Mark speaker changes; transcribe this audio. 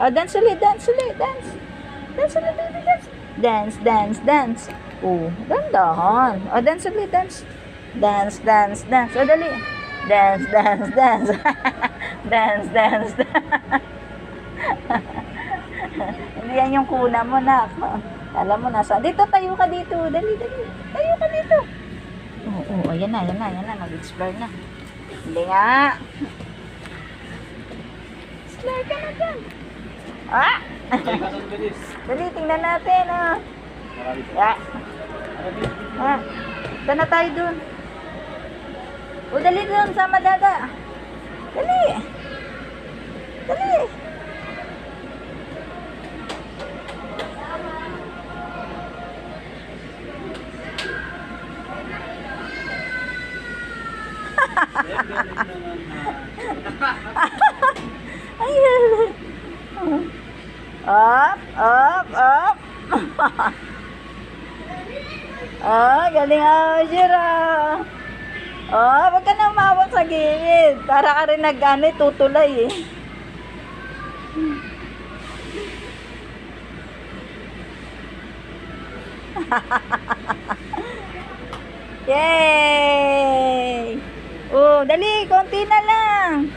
Speaker 1: Oh, dance ulit, dance ulit, dance. Dance ulit, baby, dance. Dance, dance, dance. Oh, dandahan. Oh, dance ulit, dance. Dance, dance, dance. Oh, dali. Dance, dance, dance. Dance, dance, dance. Hindi yan yung kuna mo, nak. Alam mo, nasa. Dito, tayo ka dito. Dali, dali. Tayo ka dito. Oo, ayan na, ayan na, ayan na. Nag-explore na. Hindi nga. Explore ka na dyan. Ah! Dali, tingnan natin, ah. Yeah. Ah. Saan na tayo dun? O, dali dun, sama dada. Dali. Dali. Ayun. Up, up, up. Oh, galing ako, Jira. Oh, wag ka na umawak sa gilid. Para ka rin tutulay eh. Yay! Oh, dali, konti na lang.